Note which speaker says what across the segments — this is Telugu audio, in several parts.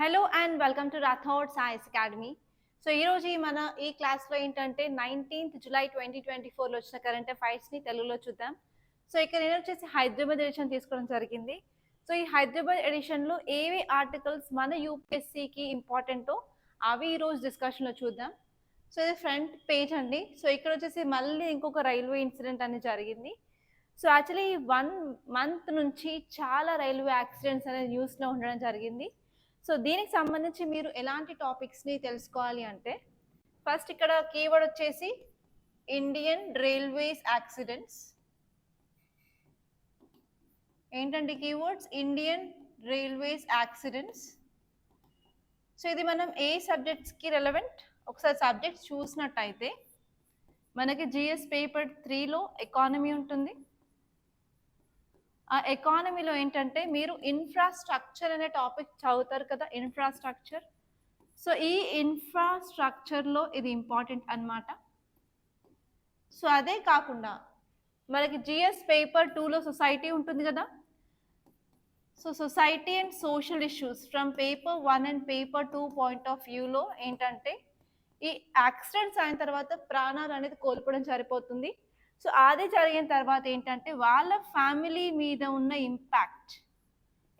Speaker 1: Hello and welcome to Rathod science academy. So ఈరోజు మన ఈ క్లాస్లో ఏంటంటే 19th జూలై 2024లో వచ్చిన కరెంట్ అఫైర్స్ని తెలుగులో చూద్దాం. సో ఇక్కడ నేను వచ్చేసి హైదరాబాద్ ఎడిషన్ తీసుకోవడం జరిగింది. సో ఈ హైదరాబాద్ ఎడిషన్లో ఏవి ఆర్టికల్స్ మన యూపీఎస్సీకి ఇంపార్టెంటో అవి ఈరోజు డిస్కషన్లో చూద్దాం. సో ఇది ఫ్రంట్ పేజ్ అండి. సో ఇక్కడ వచ్చేసి మళ్ళీ ఇంకొక రైల్వే ఇన్సిడెంట్ అనేది జరిగింది. సో యాక్చువల్లీ 1 month నుంచి చాలా రైల్వే యాక్సిడెంట్స్ అనేది న్యూస్లో ఉండడం జరిగింది. సో దీనికి సంబంధించి మీరు ఎలాంటి టాపిక్స్ని తెలుసుకోవాలి అంటే ఫస్ట్ ఇక్కడ కీవర్డ్ వచ్చేసి ఇండియన్ రైల్వేస్ యాక్సిడెంట్స్. ఏంటండి keywords? Indian railways accidents. So ఇది మనం ఏ సబ్జెక్ట్స్కి రెలవెంట్? ఒకసారి సబ్జెక్ట్స్ చూసినట్టయితే మనకి జిఎస్ పేపర్ 3లో ఎకానమీ ఉంటుంది. ఆ ఎకానమీలో ఏంటంటే మీరు ఇన్ఫ్రాస్ట్రక్చర్ అనే టాపిక్ చదువుతారు కదా, ఇన్ఫ్రాస్ట్రక్చర్. సో ఈ ఇన్ఫ్రాస్ట్రక్చర్లో ఇది ఇంపార్టెంట్ అన్నమాట. సో అదే కాకుండా మనకి జిఎస్ పేపర్ 2లో సొసైటీ ఉంటుంది కదా. So society and social issues from paper 1 and paper 2 point of వ్యూలో ఏంటంటే ఈ యాక్సిడెంట్స్ అయిన తర్వాత ప్రాణాలు అనేది కోల్పోవడం సరిపోతుంది. సో అది జరిగిన తర్వాత ఏంటంటే వాళ్ళ ఫ్యామిలీ మీద ఉన్న ఇంపాక్ట్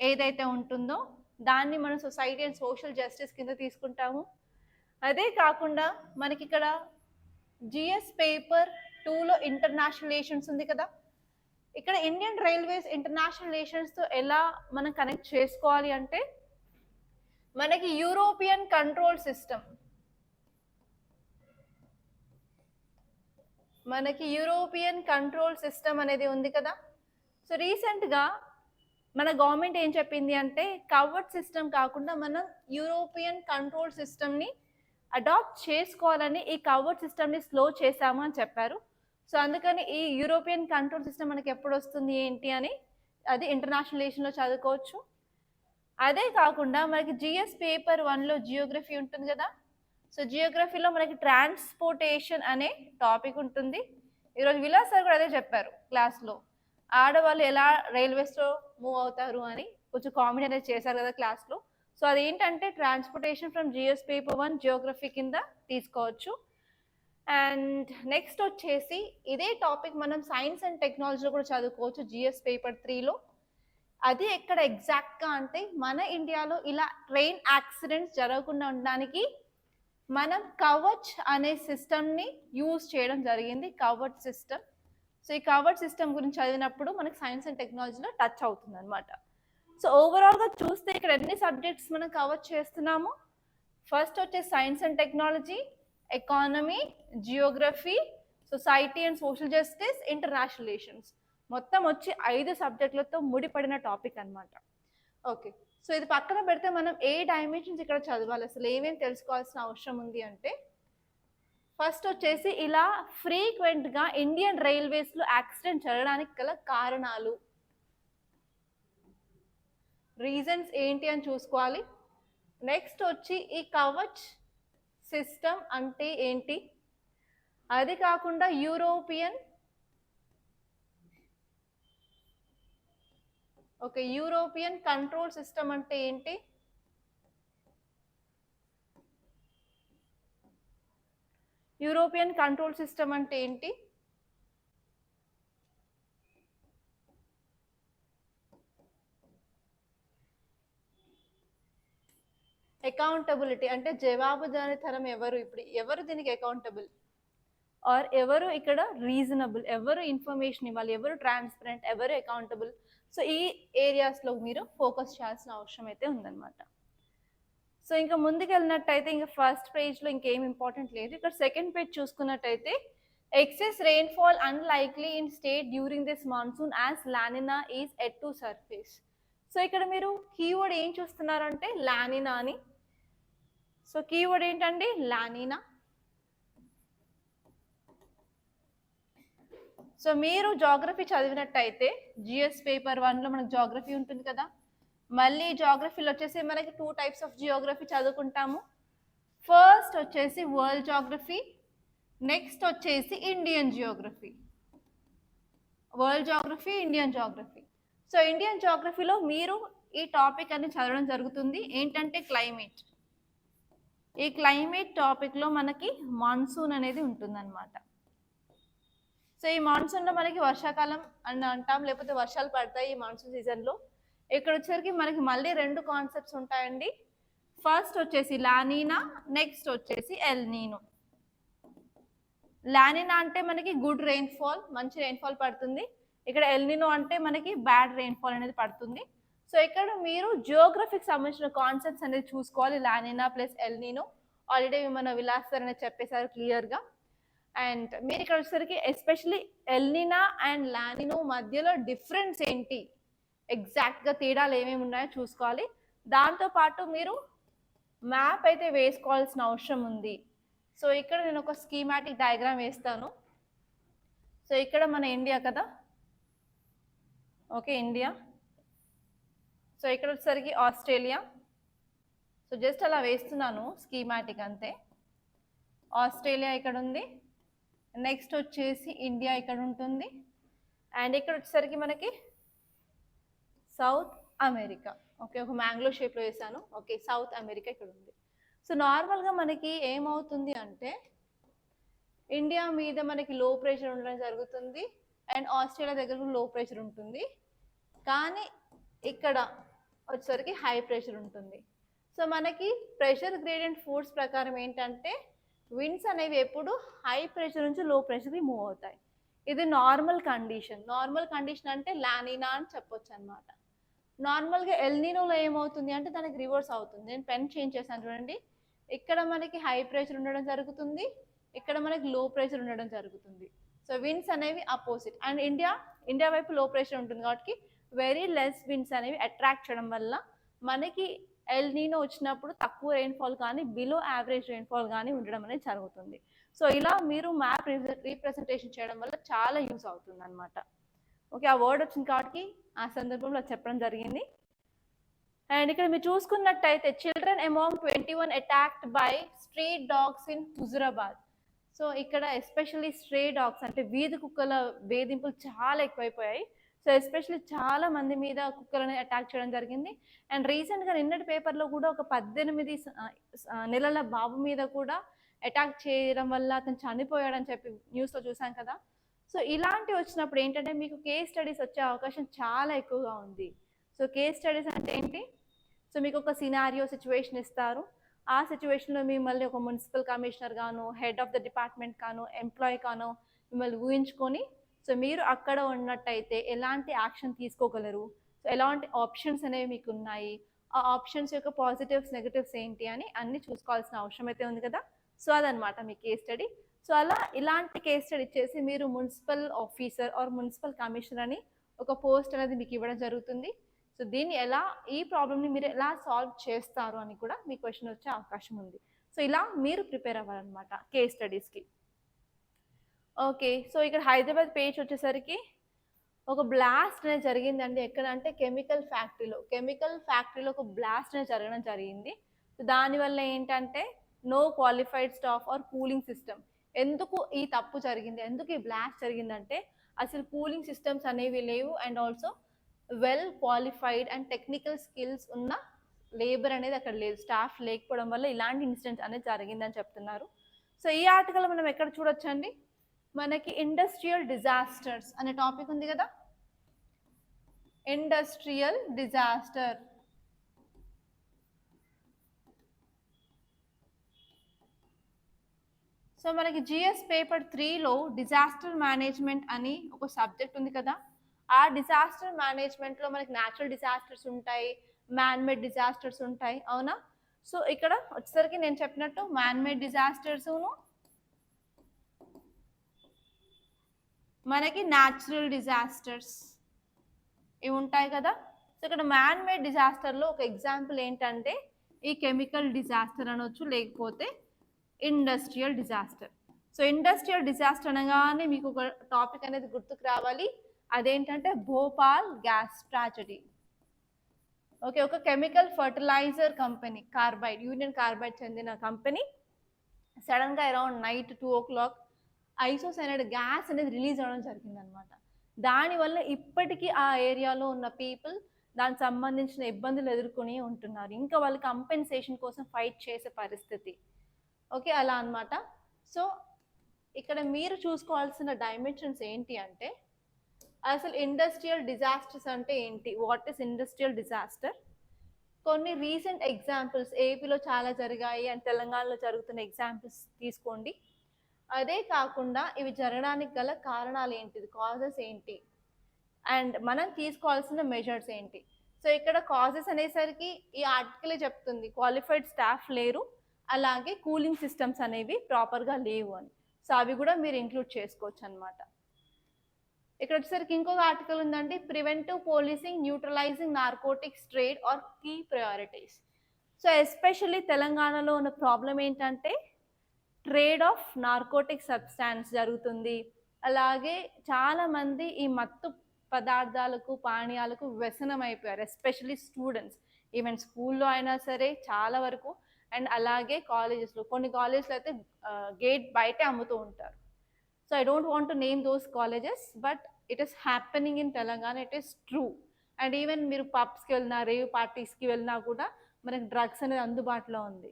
Speaker 1: ఏదైతే ఉంటుందో దాన్ని మనం సొసైటీ అండ్ సోషల్ జస్టిస్ కింద తీసుకుంటాము. అదే కాకుండా మనకి ఇక్కడ జిఎస్ పేపర్ 2లో ఇంటర్నేషనల్ రిలేషన్స్ ఉంది కదా. ఇక్కడ ఇండియన్ రైల్వేస్ ఇంటర్నేషనల్ రిలేషన్స్తో ఎలా మనం కనెక్ట్ చేసుకోవాలి అంటే మనకి యూరోపియన్ కంట్రోల్ సిస్టమ్, మనకి యూరోపియన్ కంట్రోల్ సిస్టమ్ అనేది ఉంది కదా. సో రీసెంట్గా మన గవర్నమెంట్ ఏం చెప్పింది అంటే కవర్డ్ సిస్టమ్ కాకుండా మనం యూరోపియన్ కంట్రోల్ సిస్టమ్ని అడాప్ట్ చేసుకోవాలని ఈ కవర్డ్ సిస్టమ్ని స్లో చేశాము అని చెప్పారు. సో అందుకని ఈ యూరోపియన్ కంట్రోల్ సిస్టమ్ మనకి ఎప్పుడు వస్తుంది ఏంటి అని అది ఇంటర్నేషనల్ రిలేషన్లో చదువుకోవచ్చు. అదే కాకుండా మనకి జిఎస్ పేపర్ 1లో జియోగ్రఫీ ఉంటుంది కదా. సో జియోగ్రఫీలో మనకి ట్రాన్స్పోర్టేషన్ అనే టాపిక్ ఉంటుంది. ఈరోజు విలాస్ సార్ కూడా అదే చెప్పారు క్లాస్లో, ఆడవాళ్ళు ఎలా రైల్వేస్లో మూవ్ అవుతారు అని కొంచెం కామెడీ అనేది చేశారు కదా క్లాస్లో. సో అదేంటంటే transportation from GS paper 1 geography కింద తీసుకోవచ్చు. అండ్ నెక్స్ట్ వచ్చేసి ఇదే టాపిక్ మనం సైన్స్ అండ్ టెక్నాలజీలో కూడా చదువుకోవచ్చు జిఎస్ పేపర్ 3లో. అది ఎక్కడ ఎగ్జాక్ట్గా అంటే మన ఇండియాలో ఇలా ట్రైన్ యాక్సిడెంట్స్ జరగకుండా ఉండడానికి మనం కవచ్ అనే సిస్టమ్ని యూజ్ చేయడం జరిగింది, కవచ్ సిస్టమ్. సో ఈ కవచ్ సిస్టమ్ గురించి చదివినప్పుడు మనకి సైన్స్ అండ్ టెక్నాలజీలో టచ్ అవుతుంది అనమాట. సో ఓవరాల్గా చూస్తే ఇక్కడ ఎన్ని సబ్జెక్ట్స్ మనం కవర్ చేస్తున్నాము? ఫస్ట్ వచ్చే science and technology, economy, Geography, society and social justice, international relations. మొత్తం వచ్చి 5 సబ్జెక్టులతో ముడిపడిన టాపిక్ అనమాట. ఓకే, సో ఇది పక్కన పెడితే మనం ఏ డైమెన్షన్స్ ఇక్కడ చదవాలి, అసలు ఏమేమి తెలుసుకోవాల్సిన అవసరం ఉంది అంటే ఫస్ట్ వచ్చేసి ఇలా ఫ్రీక్వెంట్గా ఇండియన్ రైల్వేస్లో యాక్సిడెంట్ జరగడానికి గల కారణాలు, రీజన్స్ ఏంటి అని చూసుకోవాలి. నెక్స్ట్ వచ్చి ఈ కవచ్ సిస్టమ్ అంటే ఏంటి, అది కాకుండా యూరోపియన్ యూరోపియన్ కంట్రోల్ సిస్టమ్ అంటే ఏంటి, యూరోపియన్ కంట్రోల్ సిస్టమ్ అంటే ఏంటి, అకౌంటబిలిటీ అంటే జవాబుదారీతనం ఎవరు, ఇప్పుడు ఎవరు దీనికి అకౌంటబుల్, ఆర్ ఎవరు ఇక్కడ రీజనబుల్, ఎవరు ఇన్ఫర్మేషన్ ఇవ్వాలి, ఎవరు ట్రాన్స్పరెంట్, ఎవరు అకౌంటబుల్. సో ఈ ఏరియాస్లో మీరు ఫోకస్ చేయాల్సిన అవసరం అయితే ఉందన్నమాట. సో ఇంకా ముందుకెళ్ళినట్టయితే ఇంకా ఫస్ట్ పేజ్లో ఇంకేం ఇంపార్టెంట్ లేదు. ఇక్కడ సెకండ్ పేజ్ చూసుకున్నట్టయితే excess rainfall unlikely in state during this monsoon as La Nina is at to surface. So ఇక్కడ మీరు కీవర్డ్ ఏం చూస్తున్నారంటే లానినా అని. సో కీవర్డ్ ఏంటండి? లానినా. సో మీరు జాగ్రఫీ చదివినట్టయితే జిఎస్ పేపర్ 1లో మనకు జాగ్రఫీ ఉంటుంది కదా. మళ్ళీ జాగ్రఫీలో వచ్చేసి మనకి 2 టైప్స్ ఆఫ్ జియోగ్రఫీ చదువుకుంటాము. ఫస్ట్ వచ్చేసి వరల్డ్ జాగ్రఫీ, నెక్స్ట్ వచ్చేసి Indian geography. World geography, Indian geography. So Indian జాగ్రఫీలో మీరు ఈ టాపిక్ అని చదవడం జరుగుతుంది. ఏంటంటే క్లైమేట్. ఈ క్లైమేట్ టాపిక్లో మనకి మాన్సూన్ అనేది ఉంటుందన్నమాట. సో ఈ మాన్సూన్లో మనకి వర్షాకాలం అని అంటాం, లేకపోతే వర్షాలు పడతాయి ఈ మాన్సూన్ సీజన్లో. ఇక్కడ వచ్చేసరికి మనకి మళ్ళీ 2 కాన్సెప్ట్స్ ఉంటాయండి. ఫస్ట్ వచ్చేసి లానీనా, నెక్స్ట్ వచ్చేసి ఎల్ నీనో. లానినా అంటే మనకి గుడ్ రెయిన్ఫాల్, మంచి రెయిన్ఫాల్ పడుతుంది. ఇక్కడ ఎల్ నీనో అంటే మనకి బ్యాడ్ రెయిన్ఫాల్ అనేది పడుతుంది. సో ఇక్కడ మీరు జియోగ్రఫీకి సంబంధించిన కాన్సెప్ట్స్ అనేది చూసుకోవాలి. లానినా ప్లస్ ఎల్ నీనో ఆల్రెడీ మన విలాస్ సార్ అనేది చెప్పేశారు క్లియర్గా. అండ్ మీరు ఇక్కడ వచ్చేసరికి especially L Neena and La Nina మధ్యలో డిఫరెన్స్ ఏంటి, ఎగ్జాక్ట్గా తేడాలు ఏమేమి ఉన్నాయో చూసుకోవాలి. దాంతోపాటు మీరు మ్యాప్ అయితే వేసుకోవాల్సిన అవసరం ఉంది. సో ఇక్కడ నేను ఒక స్కీమాటిక్ డయాగ్రామ్ వేస్తాను. సో ఇక్కడ మన ఇండియా కదా, ఓకే ఇండియా. సో ఇక్కడ వచ్చేసరికి ఆస్ట్రేలియా. సో జస్ట్ అలా వేస్తున్నాను స్కీమాటిక్ అంతే. ఆస్ట్రేలియా ఇక్కడ ఉంది, నెక్స్ట్ వచ్చేసి ఇండియా ఇక్కడ ఉంటుంది, అండ్ ఇక్కడ వచ్చేసరికి మనకి సౌత్ అమెరికా. ఓకే ఒక మ్యాంగ్లో షేప్లో వేసాను. ఓకే సౌత్ అమెరికా ఇక్కడ ఉంది. సో నార్మల్గా మనకి ఏమవుతుంది అంటే ఇండియా మీద మనకి లో ప్రెషర్ ఉండడం జరుగుతుంది, అండ్ ఆస్ట్రేలియా దగ్గర లో ప్రెషర్ ఉంటుంది, కానీ ఇక్కడ వచ్చేసరికి హై ప్రెషర్ ఉంటుంది. సో మనకి ప్రెషర్ గ్రేడియంట్ ఫోర్స్ ప్రకారం ఏంటంటే విండ్స్ అనేవి ఎప్పుడు హై ప్రెషర్ నుంచి లో ప్రెషర్కి మూవ్ అవుతాయి. ఇది నార్మల్ కండిషన్. నార్మల్ కండిషన్ అంటే లానినా అని చెప్పొచ్చు అనమాట. నార్మల్గా ఎల్ నీనోలో ఏమవుతుంది అంటే దానికి రివర్స్ అవుతుంది. నేను పెన్ చేంజ్ చేశాను చూడండి. ఇక్కడ మనకి హై ప్రెషర్ ఉండడం జరుగుతుంది, ఇక్కడ మనకి లో ప్రెషర్ ఉండడం జరుగుతుంది. సో విండ్స్ అనేవి అపోజిట్. అండ్ ఇండియా వైపు లో ప్రెషర్ ఉంటుంది కాబట్టి వెరీ లెస్ విండ్స్ అనేవి అట్రాక్ట్ చేయడం వల్ల మనకి ఎల్ నీనో వచ్చినప్పుడు తక్కువ రెయిన్ఫాల్ కానీ బిలో యావరేజ్ రెయిన్ఫాల్ కానీ ఉండడం అనేది జరుగుతుంది. సో ఇలా మీరు మ్యాప్ రీప్రజెంటేషన్ చేయడం వల్ల చాలా యూస్ అవుతుంది అనమాట. ఓకే ఆ వర్డ్ వచ్చింది కాబట్టి ఆ సందర్భంలో చెప్పడం జరిగింది. అండ్ ఇక్కడ మీరు చూసుకున్నట్టయితే children among 21 attacked by street dogs in Huzurabad. So ఇక్కడ ఎస్పెషల్లీ స్ట్రే డాగ్స్ అంటే వీధి కుక్కల వేధింపులు చాలా ఎక్కువైపోయాయి. సో ఎస్పెషల్లీ చాలా మంది మీద కుక్కలని అటాక్ చేయడం జరిగింది. అండ్ రీసెంట్గా నిన్నటి పేపర్లో కూడా ఒక 18 నెలల బాబు మీద కూడా అటాక్ చేయడం వల్ల అతను చనిపోయాడని చెప్పి న్యూస్లో చూసాం కదా. సో ఇలాంటివి వచ్చినప్పుడు ఏంటంటే మీకు కేస్ స్టడీస్ వచ్చే అవకాశం చాలా ఎక్కువగా ఉంది. సో కేస్ స్టడీస్ అంటే ఏంటి? సో మీకు ఒక సినారియో సిచ్యువేషన్ ఇస్తారు. ఆ సిచ్యువేషన్లో మిమ్మల్ని ఒక మున్సిపల్ కమిషనర్ గాను, హెడ్ ఆఫ్ ద డిపార్ట్మెంట్ కాను, ఎంప్లాయీ కాను మిమ్మల్ని ఊహించుకొని సో మీరు అక్కడ ఉన్నట్టయితే ఎలాంటి యాక్షన్ తీసుకోగలరు, సో ఎలాంటి ఆప్షన్స్ అనేవి మీకు ఉన్నాయి, ఆ ఆప్షన్స్ యొక్క పాజిటివ్స్ నెగటివ్స్ ఏంటి అని అన్ని చూసుకోవాల్సిన అవసరం అయితే ఉంది కదా. సో అదనమాట మీ కేస్ స్టడీ. సో అలా ఇలాంటి కేస్ స్టడీ ఇచ్చేసి మీరు municipal officer or municipal commissioner అని ఒక పోస్ట్ అనేది మీకు ఇవ్వడం జరుగుతుంది. సో దీన్ని ఈ ప్రాబ్లమ్ని మీరు ఎలా సాల్వ్ చేస్తారు అని కూడా మీ క్వశ్చన్ వచ్చే అవకాశం ఉంది. సో ఇలా మీరు ప్రిపేర్ అవ్వాలన్నమాట కేస్ స్టడీస్కి. ఓకే సో ఇక్కడ హైదరాబాద్ పేజ్ వచ్చేసరికి ఒక బ్లాస్ట్ అనేది జరిగిందండి. ఎక్కడ అంటే కెమికల్ ఫ్యాక్టరీలో ఒక బ్లాస్ట్ అనేది జరగడం జరిగింది. సో దానివల్ల ఏంటంటే no qualified staff or cooling system. ఎందుకు ఈ తప్పు జరిగింది, ఎందుకు ఈ బ్లాస్ట్ జరిగిందంటే అసలు కూలింగ్ సిస్టమ్స్ అనేవి లేవు, and also well qualified and technical skills ఉన్న లేబర్ అనేది అక్కడ లేదు, స్టాఫ్ లేకపోవడం వల్ల ఇలాంటి ఇన్సిడెంట్ అనేది జరిగిందని చెప్తున్నారు. సో ఈ ఆర్టికల్ మనం ఎక్కడ చూడొచ్చండి, మనకి ఇండస్ట్రియల్ డిజాస్టర్స్ అనే టాపిక్ ఉంది కదా, ఇండస్ట్రియల్ డిజాస్టర్. సో మనకి జిఎస్ పేపర్ 3లో డిజాస్టర్ మేనేజ్మెంట్ అని ఒక సబ్జెక్ట్ ఉంది కదా. ఆ డిజాస్టర్ మేనేజ్మెంట్లో మనకి న్యాచురల్ డిజాస్టర్స్ ఉంటాయి, మ్యాన్ మేడ్ డిజాస్టర్స్ ఉంటాయి, అవునా. సో ఇక్కడ వచ్చేసరికి నేను చెప్పినట్టు మ్యాన్ మేడ్ డిజాస్టర్స్ను మనకి న్యాచురల్ డిజాస్టర్స్ ఇవి ఉంటాయి కదా. సో ఇక్కడ మ్యాన్ మేడ్ డిజాస్టర్లో ఒక ఎగ్జాంపుల్ ఏంటంటే ఈ కెమికల్ డిజాస్టర్ అనొచ్చు, లేకపోతే industrial disaster. So industrial disaster అనగానే మీకు ఒక టాపిక్ అనేది గుర్తుకు రావాలి, అదేంటంటే భోపాల్ గ్యాస్ ట్రాజడీ. ఓకే ఒక chemical fertilizer company union carbide చెందిన కంపెనీ సడన్గా around night 2 o'clock isocyanide gas అనేది రిలీజ్ అవ్వడం జరిగిందనమాట. దానివల్ల ఇప్పటికీ ఆ ఏరియాలో ఉన్న పీపుల్ దానికి సంబంధించిన ఇబ్బందులు ఎదుర్కొని ఉంటున్నారు, ఇంకా వాళ్ళు కంపెన్సేషన్ కోసం ఫైట్ చేసే పరిస్థితి. ఓకే, అలా అన్నమాట. సో ఇక్కడ మీరు చూసుకోవాల్సిన డైమెన్షన్స్ ఏంటి అంటే, అసలు ఇండస్ట్రియల్ డిజాస్టర్స్ అంటే ఏంటి, వాట్ ఈస్ ఇండస్ట్రియల్ డిజాస్టర్, కొన్ని రీసెంట్ ఎగ్జాంపుల్స్ ఏపీలో చాలా జరిగాయి అండ్ తెలంగాణలో జరుగుతున్న ఎగ్జాంపుల్స్ తీసుకోండి. అదే కాకుండా ఇవి జరగడానికి గల కారణాలు ఏంటిది, కాజెస్ ఏంటి, అండ్ మనం తీసుకోవాల్సిన మెజర్స్ ఏంటి. సో ఇక్కడ కాజెస్ అనేసరికి ఈ ఆర్టికలే చెప్తుంది క్వాలిఫైడ్ స్టాఫ్ లేరు, అలాగే కూలింగ్ సిస్టమ్స్ అనేవి ప్రాపర్గా లేవు అని. సో అవి కూడా మీరు ఇంక్లూడ్ చేసుకోవచ్చు అనమాట. ఇక్కడ వచ్చేసరికి ఇంకొక ఆర్టికల్ ఉందండి, preventive policing neutralizing narcotics trade are key priorities. So especially తెలంగాణలో ఉన్న ప్రాబ్లం ఏంటంటే ట్రేడ్ ఆఫ్ నార్కోటిక్ సబ్స్టాన్స్ జరుగుతుంది. అలాగే చాలామంది ఈ మత్తు పదార్థాలకు పానీయాలకు వ్యసనం అయిపోయారు, ఎస్పెషల్లీ స్టూడెంట్స్. ఈవెన్ స్కూల్లో అయినా సరే చాలా వరకు, అండ్ అలాగే కాలేజెస్లో, కొన్ని కాలేజెస్లో అయితే గేట్ బయటే అమ్ముతూ ఉంటారు. So I don't want to name those colleges, but it is happening in Telangana, it is true. And even మీరు పబ్స్కి వెళ్ళినా, రేవ్ పార్టీస్కి వెళ్ళినా కూడా మనకి డ్రగ్స్ అనేది అందుబాటులో ఉంది.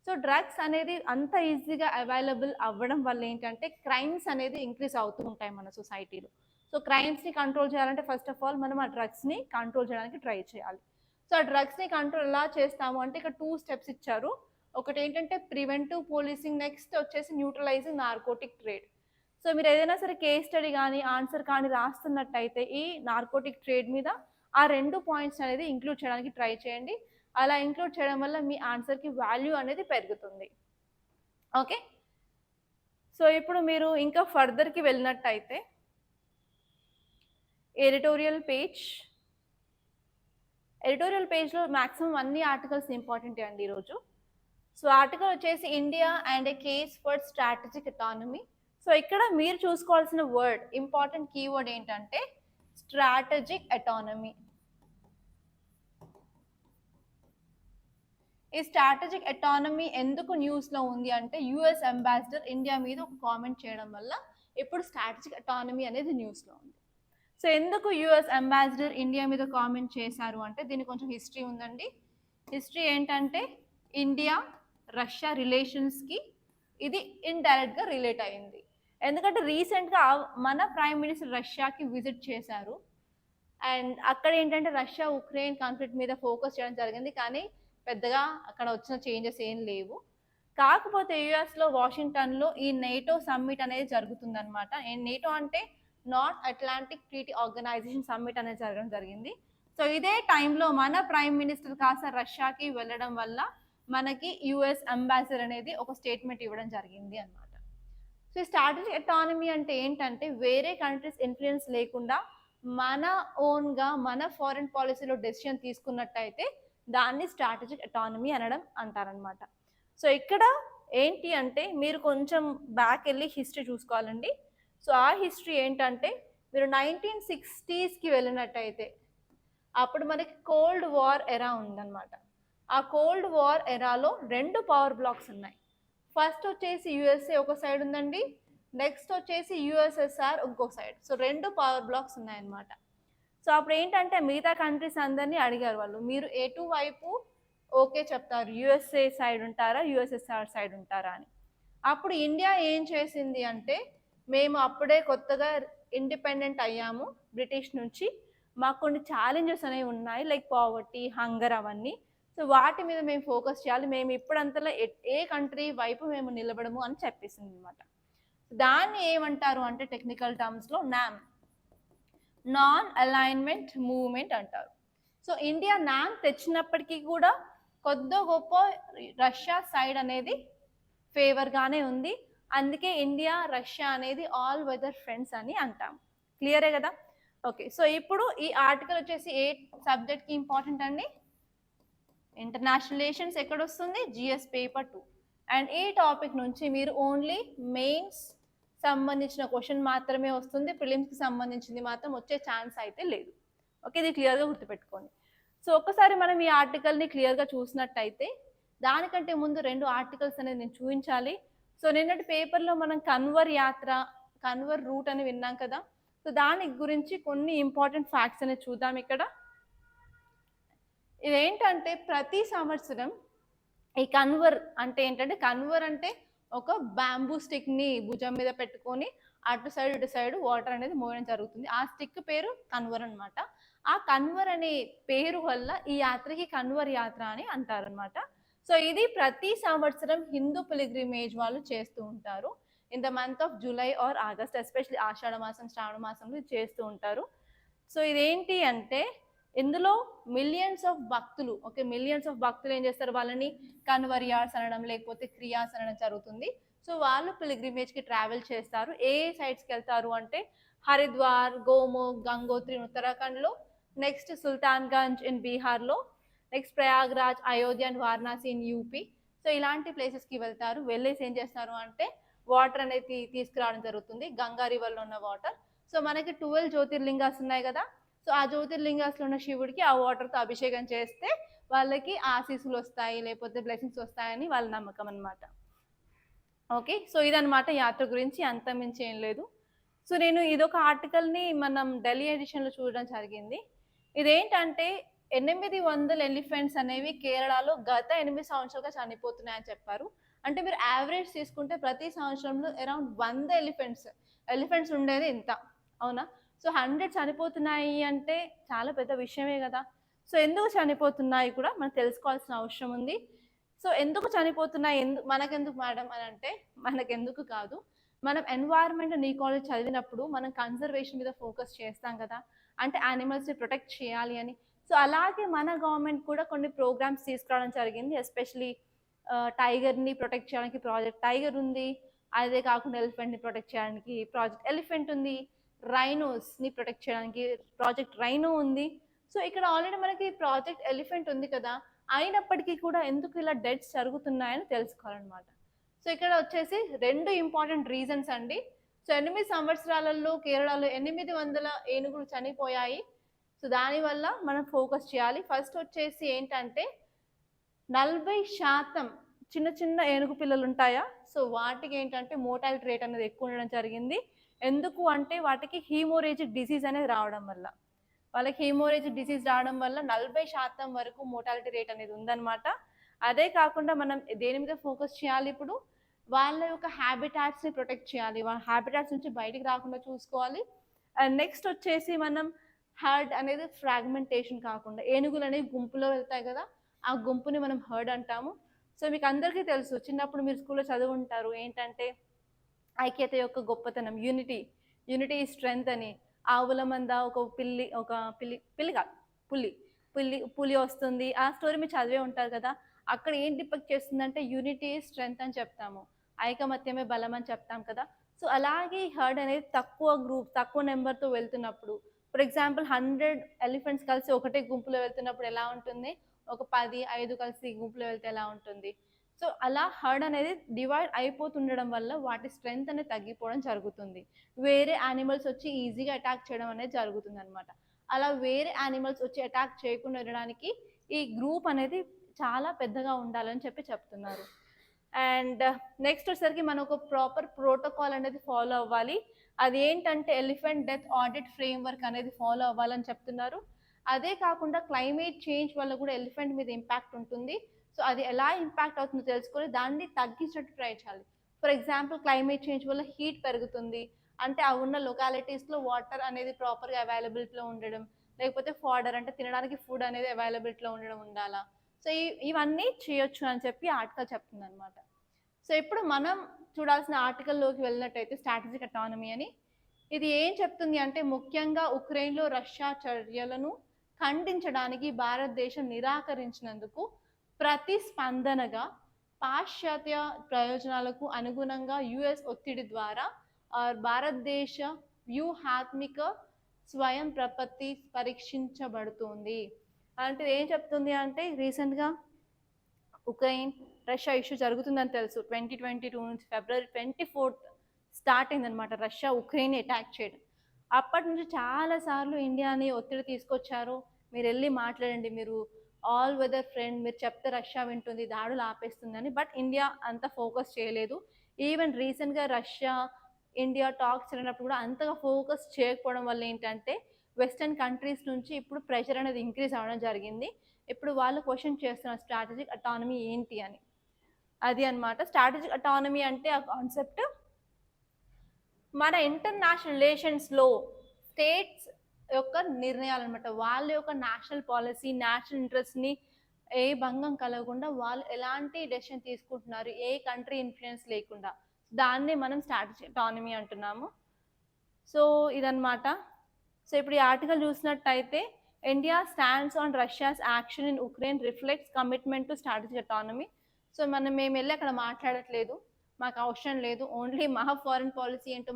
Speaker 1: సో డ్రగ్స్ అనేది అంత ఈజీగా అవైలబుల్ అవ్వడం వల్ల ఏంటంటే క్రైమ్స్ అనేది ఇంక్రీజ్ అవుతూ ఉంటాయి మన సొసైటీలో. సో క్రైమ్స్ని కంట్రోల్ చేయాలంటే ఫస్ట్ ఆఫ్ ఆల్ మనం ఆ డ్రగ్స్ని కంట్రోల్ చేయడానికి ట్రై చేయాలి. సో ఆ డ్రగ్స్ని కంట్రోల్ ఎలా చేస్తాము అంటే ఇక్కడ 2 స్టెప్స్ ఇచ్చారు. ఒకటి ఏంటంటే ప్రివెంటివ్ పోలీసింగ్, నెక్స్ట్ వచ్చేసి న్యూట్రలైజింగ్ నార్కోటిక్ ట్రేడ్. సో మీరు ఏదైనా సరే కేస్ స్టడీ కానీ ఆన్సర్ కానీ రాస్తున్నట్టయితే ఈ నార్కోటిక్ ట్రేడ్ మీద ఆ 2 పాయింట్స్ అనేది ఇంక్లూడ్ చేయడానికి ట్రై చేయండి. అలా ఇంక్లూడ్ చేయడం వల్ల మీ ఆన్సర్కి వాల్యూ అనేది పెరుగుతుంది. ఓకే, సో ఇప్పుడు మీరు ఇంకా ఫర్దర్కి వెళ్ళినట్టయితే ఎడిటోరియల్ పేజ్లో మ్యాక్సిమం అన్ని ఆర్టికల్స్ ఇంపార్టెంట్ అండి ఈరోజు. సో ఆర్టికల్ వచ్చేసి India and A case for strategic economy. So ఇక్కడ మీరు చూసుకోవాల్సిన వర్డ్, ఇంపార్టెంట్ కీవర్డ్ ఏంటంటే స్ట్రాటజిక్ ఎకానమీ. ఈ స్ట్రాటజిక్ ఎకానమీ ఎందుకు న్యూస్లో ఉంది అంటే యుఎస్ అంబాసిడర్ ఇండియా మీద ఒక కామెంట్ చేయడం వల్ల ఇప్పుడు స్ట్రాటజిక్ ఎకానమీ అనేది న్యూస్లో ఉంది. సో ఎందుకు యుఎస్ అంబాసిడర్ ఇండియా మీద కామెంట్ చేశారు అంటే దీనికి కొంచెం హిస్టరీ ఉందండి. హిస్టరీ ఏంటంటే ఇండియా రష్యా రిలేషన్స్కి ఇది ఇండైరెక్ట్గా రిలేట్ అయింది. ఎందుకంటే రీసెంట్గా మన ప్రైమ్ మినిస్టర్ రష్యాకి విజిట్ చేశారు, అండ్ అక్కడ ఏంటంటే రష్యా ఉక్రెయిన్ కాన్ఫ్లిక్ట్ మీద ఫోకస్ చేయడం జరిగింది, కానీ పెద్దగా అక్కడ వచ్చిన చేంజెస్ ఏం లేవు. కాకపోతే యుఎస్లో వాషింగ్టన్లో ఈ నేటో సమ్మిట్ అనేది జరుగుతుందన్నమాట. నేటో అంటే North Atlantic Treaty Organization summit అనేది జరగడం జరిగింది. సో ఇదే టైంలో మన ప్రైమ్ మినిస్టర్ కాస్త రష్యాకి వెళ్ళడం వల్ల మనకి యుఎస్ అంబాసిడర్ అనేది ఒక స్టేట్మెంట్ ఇవ్వడం జరిగింది అనమాట. సో స్ట్రాటజిక్ ఎకానమీ అంటే ఏంటంటే వేరే కంట్రీస్ ఇన్ఫ్లుయెన్స్ లేకుండా మన ఓన్గా మన ఫారెన్ పాలసీలో డెసిషన్ తీసుకున్నట్టయితే దాన్ని స్ట్రాటజిక్ ఎకానమీ అనడం అంటారనమాట. సో ఇక్కడ ఏంటి అంటే మీరు కొంచెం బ్యాక్ వెళ్ళి హిస్టరీ చూసుకోవాలండి. సో ఆ హిస్టరీ ఏంటంటే మీరు 1960స్కి వెళ్ళినట్టయితే అప్పుడు మనకి కోల్డ్ వార్ ఎరా ఉందన్నమాట. ఆ కోల్డ్ వార్ ఎరాలో 2 పవర్ బ్లాక్స్ ఉన్నాయి. ఫస్ట్ వచ్చేసి యుఎస్ఏ ఒక సైడ్ ఉందండి, నెక్స్ట్ వచ్చేసి యుఎస్ఎస్ఆర్ ఇంకో సైడ్. సో 2 పవర్ బ్లాక్స్ ఉన్నాయన్నమాట. సో అప్పుడు ఏంటంటే మిగతా కంట్రీస్ అందరినీ అడిగారు వాళ్ళు, మీరు ఎటువైపు ఓకే చెప్తారు, యుఎస్ఏ సైడ్ ఉంటారా యుఎస్ఎస్ఆర్ సైడ్ ఉంటారా అని. అప్పుడు ఇండియా ఏం చేసింది అంటే మేము అప్పుడే కొత్తగా ఇండిపెండెంట్ అయ్యాము బ్రిటిష్ నుంచి, మాకు కొన్ని ఛాలెంజెస్ అనేవి ఉన్నాయి లైక్ పావర్టీ, హంగర్ అవన్నీ. సో వాటి మీద మేము ఫోకస్ చేయాలి, మేము ఇప్పుడంతలో ఏ కంట్రీ వైపు మేము నిలబడము అని చెప్పేసింది అనమాట. దాన్ని ఏమంటారు అంటే టెక్నికల్ టర్మ్స్లో నామ్, నాన్ అలైన్మెంట్ మూవ్మెంట్ అంటారు. సో ఇండియా నామ్ తెచ్చినప్పటికీ కూడా కొద్ది గొప్ప రష్యా సైడ్ అనేది ఫేవర్గానే ఉంది. అందుకే ఇండియా రష్యా అనేది ఆల్ వెదర్ ఫ్రెండ్స్ అని అంటాం. క్లియరే కదా? ఓకే, సో ఇప్పుడు ఈ ఆర్టికల్ వచ్చేసి ఏ సబ్జెక్ట్కి ఇంపార్టెంట్ అండి? ఇంటర్నేషనల్ రిలేషన్స్ ఎక్కడ వస్తుంది? GS paper 2. అండ్ ఈ టాపిక్ నుంచి మీరు ఓన్లీ మెయిన్స్ సంబంధించిన క్వశ్చన్ మాత్రమే వస్తుంది, ప్రిలిమ్స్కి సంబంధించింది మాత్రం వచ్చే ఛాన్స్ అయితే లేదు. ఓకే, ఇది క్లియర్గా గుర్తుపెట్టుకోండి. సో ఒక్కసారి మనం ఈ ఆర్టికల్ని క్లియర్గా చూసినట్టయితే, దానికంటే ముందు 2 ఆర్టికల్స్ అనేది నేను చూపించాలి. సో నిన్నటి పేపర్లో మనం కన్వర్ యాత్ర, కన్వర్ రూట్ అని విన్నాం కదా. సో దాని గురించి కొన్ని ఇంపార్టెంట్ ఫ్యాక్ట్స్ అనేది చూద్దాం ఇక్కడ. ఇదేంటంటే ప్రతి సంవత్సరం ఈ కన్వర్ అంటే ఏంటంటే, కన్వర్ అంటే ఒక బ్యాంబూ స్టిక్‌ని భుజం మీద పెట్టుకొని అటు సైడ్, ఇటు సైడ్ వాటర్ అనేది మోయడం జరుగుతుంది. ఆ స్టిక్ పేరు కన్వర్ అనమాట. ఆ కన్వర్ అనే పేరు వల్ల ఈ యాత్రకి కన్వర్ యాత్ర అని అంటారనమాట. సో, ఇది ప్రతి సంవత్సరం హిందూ పిల్గ్రిమేజ్ వాళ్ళు చేస్తూ ఉంటారు. In the month of July or August, especially ఆషాఢ మాసం, శ్రావణ మాసంలో ఇది చేస్తూ ఉంటారు. సో, ఇదేంటి అంటే ఇందులో మిలియన్స్ ఆఫ్ భక్తులు, ఓకే, మిలియన్స్ ఆఫ్ భక్తులు ఏం చేస్తారు, వాళ్ళని కన్వర్యార్స్ అనడం లేకపోతే క్రియాస్ అనడం జరుగుతుంది. సో వాళ్ళు పిల్గ్రిమేజ్కి ట్రావెల్ చేస్తారు. ఏ సైట్స్కి వెళ్తారు అంటే హరిద్వార్, గోముఖ్, గంగోత్రి ఉత్తరాఖండ్లో, నెక్స్ట్ సుల్తాన్గంజ్ ఇన్ బీహార్లో, next Prayagraj, Ayodhya and Varanasi in UP. So ఇలాంటి ప్లేసెస్కి వెళ్తారు. వెళ్ళేసి ఏం చేస్తారు అంటే వాటర్ అనేది తీసుకురావడం జరుగుతుంది, గంగా రివర్లో ఉన్న వాటర్. సో మనకి 12 జ్యోతిర్లింగాస్ ఉన్నాయి కదా, సో ఆ జ్యోతిర్లింగాస్లో ఉన్న శివుడికి ఆ వాటర్తో అభిషేకం చేస్తే వాళ్ళకి ఆశీస్సులు వస్తాయి, లేకపోతే బ్లెస్సింగ్స్ వస్తాయని వాళ్ళ నమ్మకం అనమాట. ఓకే, సో ఇదనమాట యాత్ర గురించి, అంత మించి ఏం లేదు. సో నేను ఇదొక ఆర్టికల్ని మనం ఢిల్లీ ఎడిషన్లో చూడడం జరిగింది. ఇదేంటంటే 800 ఎలిఫెంట్స్ అనేవి కేరళలో గత 8 సంవత్సరాలుగా చనిపోతున్నాయని చెప్పారు. అంటే మీరు యావరేజ్ తీసుకుంటే ప్రతి సంవత్సరంలో అరౌండ్ 100 ఎలిఫెంట్స్ ఉండేది ఇంత, అవునా? సో 100 చనిపోతున్నాయి అంటే చాలా పెద్ద విషయమే కదా. సో ఎందుకు చనిపోతున్నాయి కూడా మనం తెలుసుకోవాల్సిన అవసరం ఉంది. సో ఎందుకు చనిపోతున్నాయి, మనకెందుకు మేడం అని అంటే, మనకెందుకు కాదు, మనం ఎన్వైరన్మెంట్ అండ్ ఈకాలజీ చదివినప్పుడు మనం కన్జర్వేషన్ మీద ఫోకస్ చేస్తాం కదా, అంటే యానిమల్స్ని ప్రొటెక్ట్ చేయాలి అని. సో అలాగే మన గవర్నమెంట్ కూడా కొన్ని ప్రోగ్రామ్స్ తీసుకురావడం జరిగింది. ఎస్పెషలీ టైగర్ని ప్రొటెక్ట్ చేయడానికి ప్రాజెక్ట్ టైగర్ ఉంది, అదే కాకుండా ఎలిఫెంట్ని ప్రొటెక్ట్ చేయడానికి ప్రాజెక్ట్ ఎలిఫెంట్ ఉంది, రైనోస్ని ప్రొటెక్ట్ చేయడానికి ప్రాజెక్ట్ రైనో ఉంది. సో ఇక్కడ ఆల్రెడీ మనకి ప్రాజెక్ట్ ఎలిఫెంట్ ఉంది కదా, అయినప్పటికీ కూడా ఎందుకు ఇలా డెత్స్ జరుగుతున్నాయని తెలుసుకోవాలన్నమాట. సో ఇక్కడ వచ్చేసి 2 ఇంపార్టెంట్ రీజన్స్ అండి. సో 8 సంవత్సరాలలో కేరళలో 800 ఏనుగులు చనిపోయాయి. సో దానివల్ల మనం ఫోకస్ చేయాలి. ఫస్ట్ వచ్చేసి ఏంటంటే 40% చిన్న చిన్న ఏనుగు పిల్లలు ఉంటాయా, సో వాటికి ఏంటంటే మోర్టాలిటీ రేట్ అనేది ఎక్కువ ఉండడం జరిగింది. ఎందుకు అంటే వాటికి హీమోరేజిక్ డిసీజ్ అనేది రావడం వల్ల, వాళ్ళకి హీమోరేజిక్ డిసీజ్ రావడం వల్ల 40% వరకు మోర్టాలిటీ రేట్ అనేది ఉందన్నమాట. అదే కాకుండా మనం దేని మీద ఫోకస్ చేయాలి ఇప్పుడు, వాళ్ళ యొక్క హ్యాబిటాట్స్ని ప్రొటెక్ట్ చేయాలి, వాళ్ళ హ్యాబిటాట్స్ నుంచి బయటికి రాకుండా చూసుకోవాలి. అండ్ నెక్స్ట్ వచ్చేసి మనం హర్డ్ అనేది ఫ్రాగ్మెంటేషన్ కాకుండా, ఏనుగులు అనేవి గుంపులో వెళ్తాయి కదా, ఆ గుంపుని మనం హర్డ్ అంటాము. సో మీకు అందరికీ తెలుసు, చిన్నప్పుడు మీరు స్కూల్లో చదువుంటారు ఏంటంటే ఐక్యత యొక్క గొప్పతనం, యూనిటీ స్ట్రెంగ్త్ అని. ఆవుల మంద ఒక పిల్లి కాదు, పులి వస్తుంది, ఆ స్టోరీ మీరు చదివే ఉంటారు కదా. అక్కడ ఏం డిపెక్ట్ చేస్తుందంటే యూనిటీ స్ట్రెంగ్త్ అని చెప్తాము, ఐకమత్యమే బలం అని చెప్తాం కదా. సో అలాగే హర్డ్ అనేది తక్కువ నెంబర్తో వెళ్తున్నప్పుడు, ఫర్ ఎగ్జాంపుల్ 100 ఎలిఫెంట్స్ కలిసి ఒకటే గుంపులో వెళ్తున్నప్పుడు ఎలా ఉంటుంది, ఒక 5 కలిసి గుంపులో వెళ్తే ఎలా ఉంటుంది. సో అలా హర్డ్ అనేది డివైడ్ అయిపోతుండడం వల్ల వాటి స్ట్రెంగ్త్ అనేది తగ్గిపోవడం జరుగుతుంది. వేరే యానిమల్స్ వచ్చి ఈజీగా అటాక్ చేయడం అనేది జరుగుతుంది అనమాట. అలా వేరే యానిమల్స్ వచ్చి అటాక్ చేయకుండా ఉండడానికి ఈ గ్రూప్ అనేది చాలా పెద్దగా ఉండాలని చెప్తున్నారు. అండ్ నెక్స్ట్ వచ్చేసరికి మనం ఒక ప్రాపర్ ప్రోటోకాల్ అనేది ఫాలో అవ్వాలి. అది ఏంటంటే ఎలిఫెంట్ డెత్ ఆడిట్ ఫ్రేమ్వర్క్ అనేది ఫాలో అవ్వాలని చెప్తున్నారు. అదే కాకుండా క్లైమేట్ చేంజ్ వల్ల కూడా ఎలిఫెంట్ మీద ఇంపాక్ట్ ఉంటుంది. సో అది ఎలా ఇంపాక్ట్ అవుతుందో తెలుసుకొని దాన్ని తగ్గించేట్టు ట్రై చేయాలి. ఫర్ ఎగ్జాంపుల్ క్లైమేట్ చేంజ్ వల్ల హీట్ పెరుగుతుంది అంటే ఆ ఉన్న లొకాలిటీస్లో వాటర్ అనేది ప్రాపర్గా అవైలబిలిటీలో ఉండడం, లేకపోతే ఫాడర్ అంటే తినడానికి ఫుడ్ అనేది అవైలబిలిటీలో ఉండడం ఉండాలా. సో ఇవన్నీ చేయొచ్చు అని చెప్పి ఆర్టికల్ చెప్తుంది అనమాట. సో ఇప్పుడు మనం చూడాల్సిన ఆర్టికల్లోకి వెళ్ళినట్టయితే స్ట్రాటజిక్ అటానమీ అని, ఇది ఏం చెప్తుంది అంటే ముఖ్యంగా ఉక్రెయిన్లో రష్యా చర్యలను ఖండించడానికి భారతదేశం నిరాకరించినందుకు ప్రతిస్పందనగా పాశ్చాత్య ప్రయోజనాలకు అనుగుణంగా యుఎస్ ఒత్తిడి ద్వారా భారతదేశ వ్యూహాత్మిక స్వయం ప్రపత్తి పరీక్షించబడుతుంది. అంటే ఏం చెప్తుంది అంటే రీసెంట్గా ఉక్రెయిన్ రష్యా ఇష్యూ జరుగుతుందని తెలుసు. 2022 నుంచి ఫిబ్రవరి 24 స్టార్ట్ అయిందనమాట రష్యా ఉక్రెయిన్ అటాక్ చేయడం. అప్పటి నుంచి చాలాసార్లు ఇండియాని ఒత్తిడి తీసుకొచ్చారు, మీరు వెళ్ళి మాట్లాడండి, మీరు ఆల్ వెదర్ ఫ్రెండ్, మీరు చెప్తే రష్యా వింటుంది, దాడులు ఆపేస్తుందని. బట్ ఇండియా అంత ఫోకస్ చేయలేదు. ఈవెన్ రీసెంట్గా రష్యా ఇండియా టాక్స్ జరిగినప్పుడు కూడా అంతగా ఫోకస్ చేయకపోవడం వల్ల ఏంటంటే వెస్టర్న్ కంట్రీస్ నుంచి ఇప్పుడు ప్రెషర్ అనేది ఇంక్రీజ్ అవ్వడం జరిగింది. ఇప్పుడు వాళ్ళు క్వశ్చన్ చేస్తున్నారు స్ట్రాటజిక్ అటానమీ ఏంటి అని. అది అన్నమాట స్ట్రాటజిక్ అటానమీ అంటే ఆ కాన్సెప్ట్ మన ఇంటర్నేషనల్ రిలేషన్స్లో స్టేట్స్ యొక్క నిర్ణయాలు అనమాట. వాళ్ళ యొక్క నేషనల్ పాలసీ నేషనల్ ఇంట్రెస్ట్ని ఏ భంగం కలగకుండా వాళ్ళు ఎలాంటి డెసిషన్ తీసుకుంటున్నారు ఏ కంట్రీ ఇన్ఫ్లుయెన్స్ లేకుండా, దాన్నే మనం స్ట్రాటజిక్ అటానమీ అంటున్నాము. సో ఇదన్నమాట. సో ఇప్పుడు ఈ ఆర్టికల్ చూసినట్టయితే India stands on Russia's action in Ukraine reflects commitment to strategic autonomy. So మేము వెళ్ళి అక్కడ మాట్లాడట్లేదు, మాకు అవసరం లేదు, ఓన్లీ మా ఫారిన్ పాలసీ ఏంటో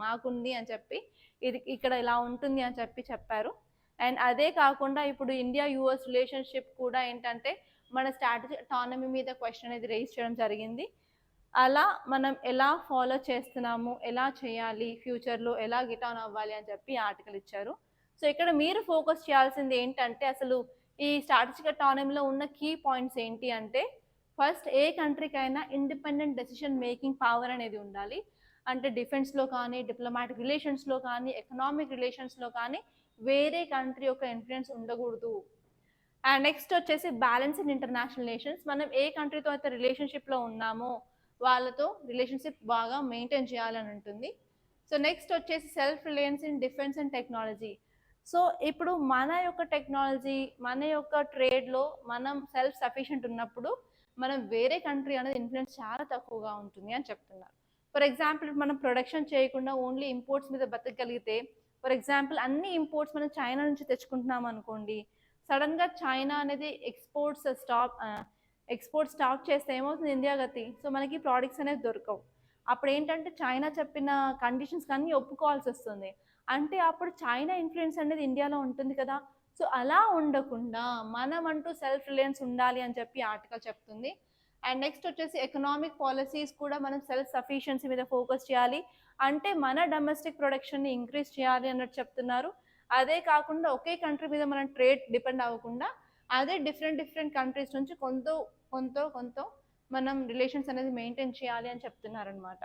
Speaker 1: మాకుంది అని చెప్పి ఇది ఇక్కడ ఇలా ఉంటుంది అని చెప్పారు. అండ్ అదే కాకుండా ఇప్పుడు ఇండియా యుఎస్ రిలేషన్షిప్ కూడా ఏంటంటే మన స్ట్రాటజిక్ అటానమీ మీద క్వశ్చన్ అనేది రేస్ చేయడం జరిగింది. అలా మనం ఎలా ఫాలో చేస్తున్నాము, ఎలా చేయాలి, ఫ్యూచర్లో ఎలా గిట్ ఆన్ అవ్వాలి అని చెప్పి ఆర్టికల్ ఇచ్చారు. సో ఇక్కడ మీరు ఫోకస్ చేయాల్సింది ఏంటంటే అసలు ఈ స్ట్రాటజిక్ అటానమీలో ఉన్న కీ పాయింట్స్ ఏంటి అంటే ఫస్ట్ ఏ కంట్రీకైనా ఇండిపెండెంట్ డెసిషన్ మేకింగ్ పవర్ అనేది ఉండాలి. అంటే డిఫెన్స్లో కానీ డిప్లొమాటిక్ రిలేషన్స్లో కానీ ఎకనామిక్ రిలేషన్స్లో కానీ వేరే కంట్రీ యొక్క ఇన్ఫ్లుయెన్స్ ఉండకూడదు. అండ్ నెక్స్ట్ వచ్చేసి బ్యాలెన్స్ ఇన్ ఇంటర్నేషనల్ రిలేషన్స్. మనం ఏ కంట్రీతో అయితే రిలేషన్షిప్లో ఉన్నామో వాళ్ళతో రిలేషన్షిప్ బాగా మెయింటైన్ చేయాలని ఉంటుంది. సో నెక్స్ట్ వచ్చేసి self Reliance in defence and technology. So ఇప్పుడు మన యొక్క టెక్నాలజీ మన యొక్క ట్రేడ్లో మనం సెల్ఫ్ సఫిషియెంట్ ఉన్నప్పుడు మనం వేరే కంట్రీ అనేది ఇన్ఫ్లుయెన్స్ చాలా తక్కువగా ఉంటుంది అని చెప్తున్నారు. ఫర్ ఎగ్జాంపుల్ మనం ప్రొడక్షన్ చేయకుండా ఓన్లీ ఇంపోర్ట్స్ మీద బతకగలిగితే, ఫర్ ఎగ్జాంపుల్ అన్ని ఇంపోర్ట్స్ మనం చైనా నుంచి తెచ్చుకుంటున్నాం అనుకోండి, సడన్గా చైనా అనేది ఎక్స్పోర్ట్ స్టాప్ చేస్తే ఏమవుతుంది ఇండియా గతి. సో మనకి ప్రోడక్ట్స్ అనేది దొరకవు. అప్పుడు ఏంటంటే చైనా చెప్పిన కండిషన్స్ అన్నీ ఒప్పుకోవాల్సి వస్తుంది. అంటే అప్పుడు చైనా ఇన్ఫ్లుయెన్స్ అనేది ఇండియాలో ఉంటుంది కదా. సో అలా ఉండకుండా మనం అంటూ సెల్ఫ్ రిలయన్స్ ఉండాలి అని చెప్పి ఆర్టికల్ చెప్తుంది. అండ్ నెక్స్ట్ వచ్చేసి ఎకనామిక్ పాలసీస్ కూడా మనం సెల్ఫ్ సఫిషియన్సీ మీద ఫోకస్ చేయాలి. అంటే మన డొమెస్టిక్ ప్రొడక్షన్ని ఇంక్రీజ్ చేయాలి అన్నట్టు చెప్తున్నారు. అదే కాకుండా ఒకే కంట్రీ మీద మనం ట్రేడ్ డిపెండ్ అవ్వకుండా అదే డిఫరెంట్ కంట్రీస్ నుంచి కొంత మనం రిలేషన్స్ అనేది మెయింటైన్ చేయాలి అని చెప్తున్నారనమాట.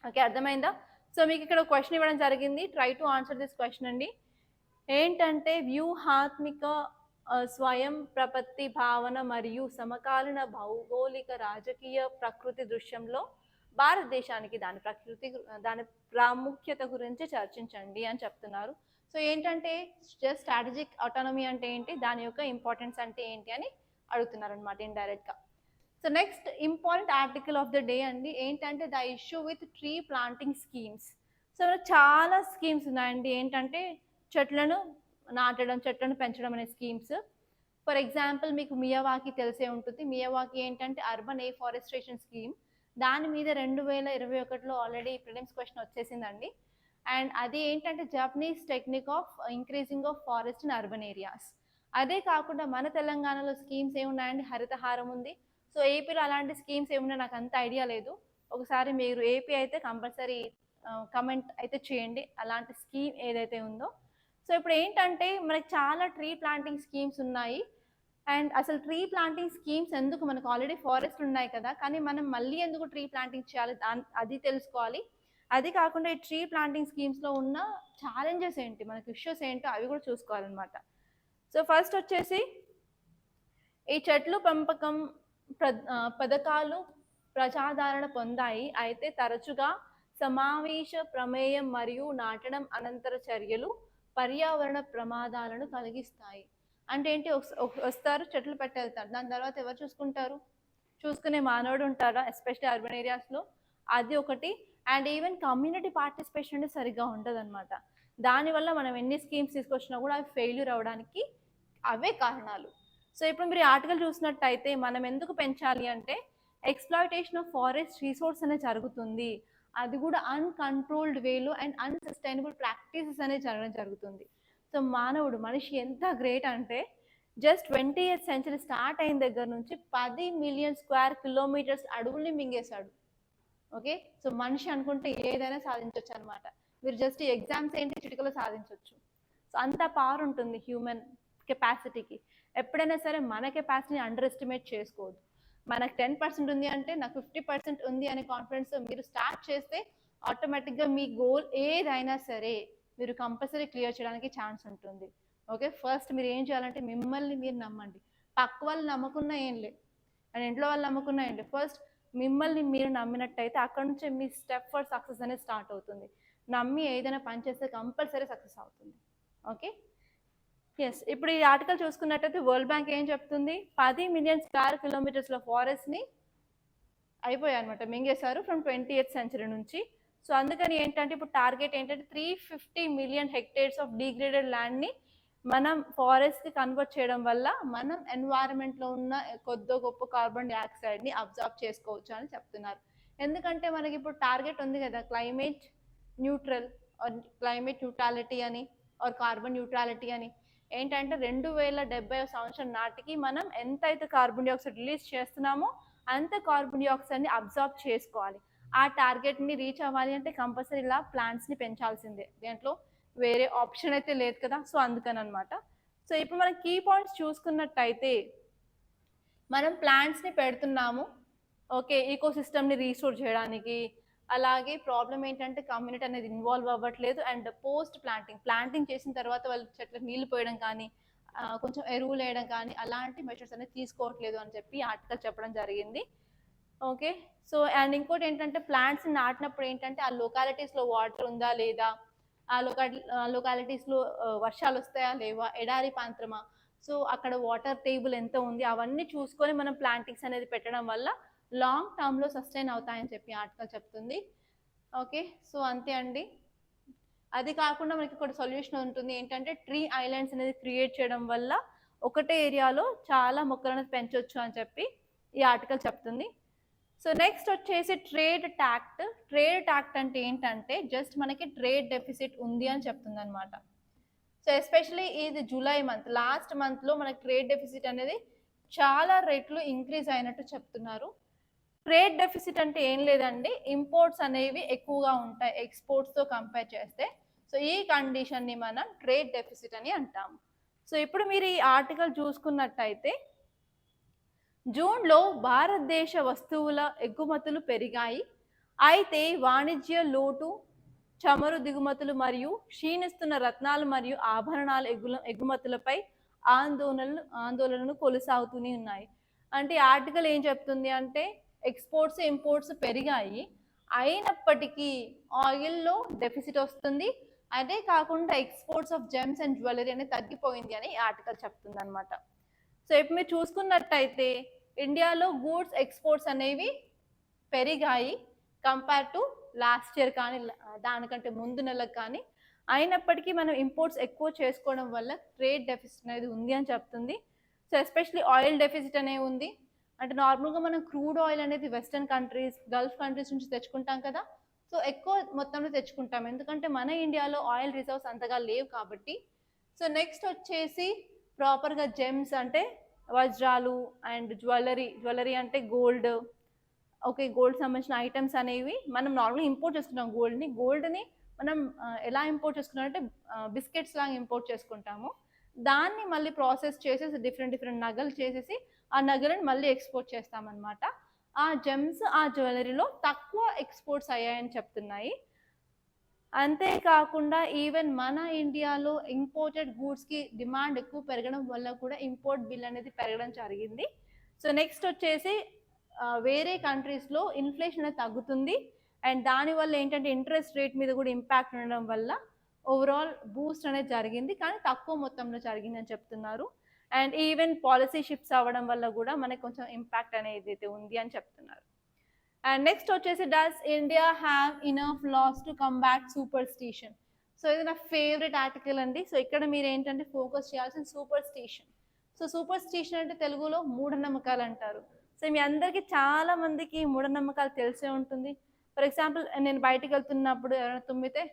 Speaker 1: ఓకే, అర్థమైందా? సో మీకు ఇక్కడ క్వశ్చన్ ఇవ్వడం జరిగింది, try to answer this question అండి. ఏంటంటే వ్యూహాత్మిక స్వయం ప్రపత్తి భావన మరియు సమకాలీన భౌగోళిక రాజకీయ ప్రకృతి దృశ్యంలో భారతదేశానికి దాని ప్రాముఖ్యత గురించి చర్చించండి అని చెప్తున్నారు. సో ఏంటంటే జస్ట్ స్ట్రాటజిక్ ఆటోనమీ అంటే ఏంటి, దాని యొక్క ఇంపార్టెన్స్ అంటే ఏంటి అని అడుగుతున్నారు అనమాట ఇండైరెక్ట్గా. So next important article of the day అండి ఏంటంటే the issue with tree planting schemes. So చాలా స్కీమ్స్ ఉన్నాయండి ఏంటంటే చెట్లను నాటడం చెట్లను పెంచడం అనే స్కీమ్స్. ఫర్ ఎగ్జాంపుల్ మీకు మియావాకి తెలిసే ఉంటుంది. మియావాకి ఏంటంటే అర్బన్ ఏఫారెస్ట్రేషన్ స్కీమ్. దాని మీద 2021లో ఆల్రెడీ ప్రిలిమ్స్ క్వశ్చన్ వచ్చేసిందండి. అండ్ అది ఏంటంటే Japanese technique of increasing of forest in urban areas. అదే కాకుండా మన తెలంగాణలో స్కీమ్స్ ఏమున్నాయండి, హరితహారం ఉంది. సో ఏపీలో అలాంటి స్కీమ్స్ ఏమున్నాయి నాకు అంత ఐడియా లేదు. ఒకసారి మీరు ఏపీ అయితే కంపల్సరీ కమెంట్ అయితే చేయండి అలాంటి స్కీమ్ ఏదైతే ఉందో. సో ఇప్పుడు ఏంటంటే మనకి చాలా ట్రీ ప్లాంటింగ్ స్కీమ్స్ ఉన్నాయి. అండ్ అసలు ట్రీ ప్లాంటింగ్ స్కీమ్స్ ఎందుకు, మనకు ఆల్రెడీ ఫారెస్ట్ ఉన్నాయి కదా, కానీ మనం మళ్ళీ ఎందుకు ట్రీ ప్లాంటింగ్ చేయాలి అది తెలుసుకోవాలి. అది కాకుండా ఈ ట్రీ ప్లాంటింగ్ స్కీమ్స్లో ఉన్న ఛాలెంజెస్ ఏంటి, మనకి ఇష్యూస్ ఏంటో అవి కూడా చూసుకోవాలన్నమాట. సో ఫస్ట్ వచ్చేసి ఈ చెట్లు పెంపకం పథకాలు ప్రజాదరణ పొందాయి. అయితే తరచుగా సమావేశ ప్రమేయం మరియు నాటడం అనంతర చర్యలు పర్యావరణ ప్రమాదాలను కలిగిస్తాయి. అంటే ఏంటి, వస్తారు చెట్లు పెట్టేళ్తారు, దాని తర్వాత ఎవరు చూసుకుంటారు, చూసుకునే మానవుడు ఉంటారా, ఎస్పెషల్లీ అర్బన్ ఏరియాస్లో. అది ఒకటి. అండ్ ఈవెన్ కమ్యూనిటీ పార్టిసిపేషన్ అంటే సరిగ్గా ఉండదు అనమాట. దానివల్ల మనం ఎన్ని స్కీమ్స్ తీసుకొచ్చినా కూడా అవి ఫెయిల్యూర్ అవ్వడానికి అవే కారణాలు. సో ఇప్పుడు మీరు ఆర్టికల్ చూసినట్టయితే మనం ఎందుకు పెంచాలి అంటే ఎక్స్ప్లాయిటేషన్ ఆఫ్ ఫారెస్ట్ రిసోర్స్ అనేది జరుగుతుంది, అది కూడా అన్కంట్రోల్డ్ వేలో అండ్ అన్సస్టైనబుల్ ప్రాక్టీసెస్ అనేది జరగడం జరుగుతుంది. సో మనిషి ఎంత గ్రేట్ అంటే జస్ట్ 20th century స్టార్ట్ అయిన దగ్గర నుంచి 10 మిలియన్ స్క్వేర్ కిలోమీటర్స్ అడవుల్ని మింగేశాడు. ఓకే, సో మనిషి అనుకుంటే ఏదైనా సాధించవచ్చు అనమాట. మీరు జస్ట్ ఎగ్జామ్స్ ఏంటి చిటికలో సాధించవచ్చు. సో అంత పవర్ ఉంటుంది హ్యూమన్ కెపాసిటీకి. ఎప్పుడైనా సరే మన కెపాసిటీని అండర్ ఎస్టిమేట్ చేసుకోవద్దు. మనకు 10% ఉంది అంటే నాకు 50% ఉంది అనే కాన్ఫిడెన్స్ మీరు స్టార్ట్ చేస్తే ఆటోమేటిక్గా మీ గోల్ ఏదైనా సరే మీరు కంపల్సరీ క్లియర్ చేయడానికి ఛాన్స్ ఉంటుంది. ఓకే, ఫస్ట్ మీరు ఏం చేయాలంటే మిమ్మల్ని మీరు నమ్మండి. పక్క వాళ్ళు నమ్మకున్నా ఏం లేదు, అండ్ ఇంట్లో వాళ్ళు నమ్మకున్నా ఏం లేదు. ఫస్ట్ మిమ్మల్ని మీరు నమ్మినట్టయితే అక్కడ నుంచి మీ స్టెప్ ఫర్ సక్సెస్ అనేది స్టార్ట్ అవుతుంది. నమ్మి ఏదైనా పని చేస్తే కంపల్సరీ సక్సెస్ అవుతుంది. Okay, yes. ఇప్పుడు ఈ ఆర్టికల్ చూసుకున్నట్టయితే వరల్డ్ బ్యాంక్ ఏం చెప్తుంది, 10 మిలియన్ స్క్వేర్ కిలోమీటర్స్ల ఫారెస్ట్ని అయిపోయాయి అనమాట, మింగేశారు ఫ్రమ్ 20th సెంచరీ నుంచి. సో అందుకని ఏంటంటే ఇప్పుడు టార్గెట్ ఏంటంటే 350 మిలియన్ హెక్టేర్స్ ఆఫ్ డిగ్రేడెడ్ ల్యాండ్ని మనం ఫారెస్ట్కి కన్వర్ట్ చేయడం వల్ల మనం ఎన్వైరన్మెంట్లో ఉన్న కొద్ది గొప్ప కార్బన్ డైఆక్సైడ్ని అబ్జర్వ్ చేసుకోవచ్చు అని చెప్తున్నారు. ఎందుకంటే మనకి ఇప్పుడు టార్గెట్ ఉంది కదా, climate neutral are climate neutrality అని ఆర్ కార్బన్ న్యూట్రాలిటీ అని. ఏంటంటే 2070 సంవత్సరం నాటికి మనం ఎంతైతే కార్బన్ డైఆక్సైడ్ రిలీజ్ చేస్తున్నామో అంత కార్బన్ డైఆక్సైడ్ని అబ్జర్వ్ చేసుకోవాలి. ఆ టార్గెట్ని రీచ్ అవ్వాలి అంటే కంపల్సరీ ఇలా ప్లాంట్స్ని పెంచాల్సిందే, దీంట్లో వేరే ఆప్షన్ అయితే లేదు కదా. సో అందుకని అనమాట. సో ఇప్పుడు మనం కీ పాయింట్స్ చూసుకున్నట్టయితే మనం ప్లాంట్స్ని పెడుతున్నాము, ఓకే, ఈకోసిస్టమ్ని రీస్టోర్ చేయడానికి. అలాగే ప్రాబ్లం ఏంటంటే కమ్యూనిటీ అనేది ఇన్వాల్వ్ అవ్వట్లేదు. అండ్ పోస్ట్ ప్లాంటింగ్ చేసిన తర్వాత వాళ్ళు చెట్లకు నీళ్లు పోయడం కానీ కొంచెం ఎరువులు వేయడం కానీ అలాంటి మెషర్స్ అనేది తీసుకోవట్లేదు అని చెప్పి ఆర్టికల్ చెప్పడం జరిగింది. ఓకే, సో అండ్ ఇంకోటి ఏంటంటే ప్లాంట్స్ నాటినప్పుడు ఏంటంటే ఆ లొకాలిటీస్లో వాటర్ ఉందా లేదా, ఆ లొకాలిటీస్లో వర్షాలు వస్తాయా లేవా, ఎడారి ప్రాంతమా, సో అక్కడ వాటర్ టేబుల్ ఎంత ఉంది, అవన్నీ చూసుకొని మనం ప్లాంటింగ్స్ అనేది పెట్టడం వల్ల లాంగ్ టర్మ్లో సస్టైన్ అవుతాయని చెప్పి ఆర్టికల్ చెప్తుంది. ఓకే, సో అంతే అండి. అది కాకుండా మనకి ఒక సొల్యూషన్ ఉంటుంది ఏంటంటే ట్రీ ఐలాండ్స్ అనేది క్రియేట్ చేయడం వల్ల ఒకటే ఏరియాలో చాలా మొక్కలు అనేది పెంచవచ్చు అని చెప్పి ఈ ఆర్టికల్ చెప్తుంది. సో నెక్స్ట్ వచ్చేసి ట్రేడ్ టాక్ట్ అంటే ఏంటంటే జస్ట్ మనకి ట్రేడ్ డెఫిసిట్ ఉంది అని చెప్తుంది అనమాట. సో ఎస్పెషలీ ఇది జూలై మంత్, లాస్ట్ మంత్లో మనకి ట్రేడ్ డెఫిసిట్ అనేది చాలా రెట్లు ఇంక్రీజ్ అయినట్టు చెప్తున్నారు. ట్రేడ్ డెఫిసిట్ అంటే ఏం లేదండి, ఇంపోర్ట్స్ అనేవి ఎక్కువగా ఉంటాయి ఎక్స్పోర్ట్స్తో కంపేర్ చేస్తే. సో ఈ కండిషన్ని మనం ట్రేడ్ డెఫిసిట్ అని అంటాము. సో ఇప్పుడు మీరు ఈ ఆర్టికల్ చూసుకున్నట్టయితే జూన్లో భారతదేశ వస్తువుల ఎగుమతులు పెరిగాయి, అయితే వాణిజ్య లోటు, చమురు దిగుమతులు మరియు క్షీణిస్తున్న రత్నాలు మరియు ఆభరణాల ఎగుమతులపై ఆందోళనలు కొనసాగుతూనే ఉన్నాయి. అంటే ఆర్టికల్ ఏం చెప్తుంది అంటే ఎక్స్పోర్ట్స్ ఇంపోర్ట్స్ పెరిగాయి, అయినప్పటికీ ఆయిల్లో డెఫిసిట్ వస్తుంది. అదే కాకుండా exports of gems and jewellery అనేది తగ్గిపోయింది అని ఆర్టికల్ చెప్తుంది అనమాట. సో ఇప్పుడు మీరు చూసుకున్నట్టయితే ఇండియాలో గూడ్స్ ఎక్స్పోర్ట్స్ అనేవి పెరిగాయి కంపేర్ టు లాస్ట్ ఇయర్ కానీ దానికంటే ముందు నెలకు కానీ. అయినప్పటికీ మనం ఇంపోర్ట్స్ ఎక్కువ చేసుకోవడం వల్ల ట్రేడ్ డెఫిసిట్ అనేది ఉంది అని చెప్తుంది. సో ఎస్పెషలీ ఆయిల్ డెఫిసిట్ అనేది ఉంది. అంటే నార్మల్గా మనం క్రూడ్ ఆయిల్ అనేది వెస్టర్న్ కంట్రీస్, గల్ఫ్ కంట్రీస్ నుంచి తెచ్చుకుంటాం కదా. సో ఎక్కువ మొత్తంలో తెచ్చుకుంటాం ఎందుకంటే మన ఇండియాలో ఆయిల్ రిజర్వ్స్ అంతగా లేవు కాబట్టి. సో నెక్స్ట్ వచ్చేసి ప్రాపర్గా జెమ్స్ అంటే వజ్రాలు అండ్ జ్యువెలరీ అంటే గోల్డ్. ఓకే, గోల్డ్ సంబంధించిన ఐటమ్స్ అనేవి మనం నార్మల్గా ఇంపోర్ట్ చేసుకుంటాం. గోల్డ్ని మనం ఎలా ఇంపోర్ట్ చేసుకుంటాం అంటే బిస్కెట్స్ లాగా ఇంపోర్ట్ చేసుకుంటాము. దాన్ని మళ్ళీ ప్రాసెస్ చేసేసి డిఫరెంట్ నగలు చేసేసి ఆ నగలను మళ్ళీ ఎక్స్పోర్ట్ చేస్తామన్నమాట. ఆ జెమ్స్ ఆ జ్యువెలరీలో తక్కువ ఎక్స్పోర్ట్స్ అయ్యాయని చెప్తున్నాయి. అంతేకాకుండా ఈవెన్ మన ఇండియాలో ఇంపోర్టెడ్ గూడ్స్కి డిమాండ్ ఎక్కువ పెరగడం వల్ల కూడా ఇంపోర్ట్ బిల్ అనేది పెరగడం జరిగింది. సో నెక్స్ట్ వచ్చేసి వేరే కంట్రీస్లో ఇన్ఫ్లేషన్ అనేది తగ్గుతుంది అండ్ దానివల్ల ఏంటంటే ఇంట్రెస్ట్ రేట్ మీద కూడా ఇంపాక్ట్ ఉండడం వల్ల ఓవరాల్ బూస్ట్ అనేది జరిగింది, కానీ తక్కువ మొత్తంలో జరిగిందని చెప్తున్నారు. అండ్ ఈవెన్ పాలసీ షిఫ్ట్స్ అవ్వడం వల్ల కూడా మనకి కొంచెం ఇంపాక్ట్ అనేది అయితే ఉంది అని చెప్తున్నారు. అండ్ నెక్స్ట్ వచ్చేసి does India have enough laws to combat superstition. So ఇది నా ఫేవరెట్ ఆర్టికల్ అండి. సో ఇక్కడ మీరు ఏంటంటే ఫోకస్ చేయాల్సిన సూపర్స్టిషన్. సో సూపర్స్టిషన్ అంటే తెలుగులో మూఢనమ్మకాలు అంటారు. సో మీ అందరికీ చాలా మందికి మూఢనమ్మకాలు తెలిసే ఉంటుంది. ఫర్ ఎగ్జాంపుల్ నేను బయటికి వెళ్తున్నప్పుడు ఎవరైనా తుమ్మితే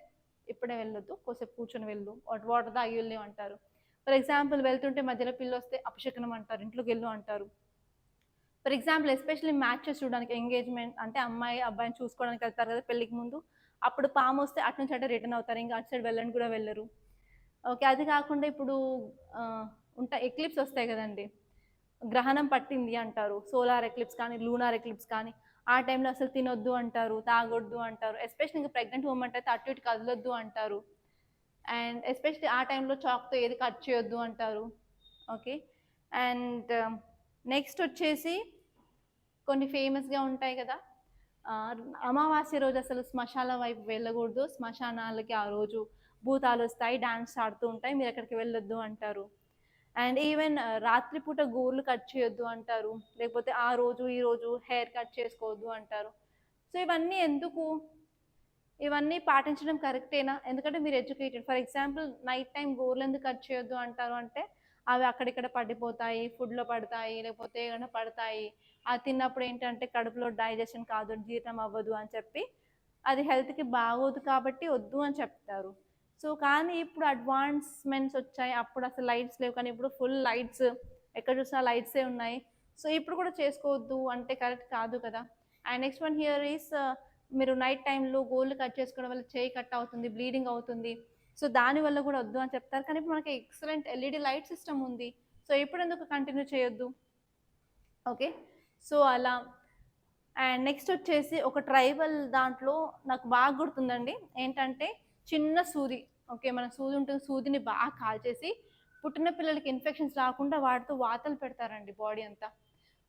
Speaker 1: ఇప్పుడే వెళ్ళొద్దు, కొద్దిసేపు కూర్చొని వెళ్ళు, వాటర్ తాగి వెళ్ళు అంటారు. ఫర్ ఎగ్జాంపుల్ వెళ్తుంటే మధ్యలో పిల్లి వస్తే అపశకనం అంటారు, ఇంట్లోకి వెళ్ళు అంటారు. ఫర్ ఎగ్జాంపుల్ ఎస్పెషల్లీ మ్యాచెస్ చూడడానికి, ఎంగేజ్మెంట్ అంటే అమ్మాయి అబ్బాయిని చూసుకోవడానికి వెళ్తారు కదా పెళ్ళికి ముందు, అప్పుడు పాము వస్తే అటు నుంచి అంటే రిటర్న్ అవుతారు, ఇంకా అటు సైడ్ వెళ్ళని కూడా వెళ్ళరు. ఓకే, అది కాకుండా ఇప్పుడు ఎక్లిప్స్ వస్తాయి కదండి, గ్రహణం పట్టింది అంటారు, సోలార్ ఎక్లిప్స్ కానీ లూనార్ ఎక్లిప్స్ కానీ, ఆ టైంలో అసలు తినొద్దు అంటారు, తాగొద్దు అంటారు. ఎస్పెషల్లీ ఇంకా ప్రెగ్నెంట్ ఉమెన్ అయితే అటు ఇటు కదలొద్దు అంటారు. అండ్ ఎస్పెషలీ ఆ టైంలో చాక్తో ఏది కట్ చేయొద్దు అంటారు. ఓకే. అండ్ నెక్స్ట్ వచ్చేసి కొన్ని ఫేమస్గా ఉంటాయి కదా. ఆ, అమావాస్య రోజు అసలు శ్మశాల వైపు వెళ్ళకూడదు, శ్మశానాలకి ఆ రోజు భూతాలు వస్తాయి, డాన్స్ ఆడుతూ ఉంటాయి, మీరు ఎక్కడికి వెళ్ళొద్దు అంటారు. అండ్ ఈవెన్ రాత్రిపూట గోర్లు కట్ చేయొద్దు అంటారు, లేకపోతే ఆ రోజు ఈ రోజు హెయిర్ కట్ చేసుకోవద్దు అంటారు. సో ఇవన్నీ ఎందుకు, ఇవన్నీ పాటించడం కరెక్టేనా? ఎందుకంటే మీరు educated. For example night time గోర్లు ఎందుకు కట్ చేయొద్దు అంటారు అంటే అవి అక్కడిక్కడ పడిపోతాయి, ఫుడ్లో పడతాయి, లేకపోతే ఏమైనా పడతాయి, అది తిన్నప్పుడు ఏంటంటే కడుపులో డైజెషన్ కాదు, జీర్ణం అవ్వదు అని చెప్పి అది హెల్త్కి బాగోదు కాబట్టి వద్దు అని చెప్తారు. సో కానీ ఇప్పుడు అడ్వాన్స్మెంట్స్ వచ్చాయి, అప్పుడు అసలు లైట్స్ లేవు కానీ ఇప్పుడు ఫుల్ లైట్స్, ఎక్కడ చూసినా లైట్సే ఉన్నాయి. సో ఇప్పుడు కూడా చేసుకోవద్దు అంటే కరెక్ట్ కాదు కదా. And next one here is, మీరు నైట్ టైంలో గోల్డ్ కట్ చేసుకోవడం వల్ల చేయి కట్ అవుతుంది, బ్లీడింగ్ అవుతుంది, సో దానివల్ల కూడా వద్దు అని చెప్తారు. కానీ ఇప్పుడు మనకి ఎక్సలెంట్ ఎల్ఈడి లైట్ సిస్టమ్ ఉంది, సో ఇప్పుడు ఎందుకు కంటిన్యూ చేయొద్దు? ఓకే. సో అలా. అండ్ నెక్స్ట్ వచ్చేసి ఒక ట్రైబల్ దాంట్లో నాకు బాగా గుర్తుందండి, ఏంటంటే చిన్న సూది, ఓకే మన సూది ఉంటుంది, సూదిని బాగా కాల్చేసి పుట్టిన పిల్లలకి ఇన్ఫెక్షన్స్ రాకుండా వాటితో వాతలు పెడతారండి బాడీ అంతా.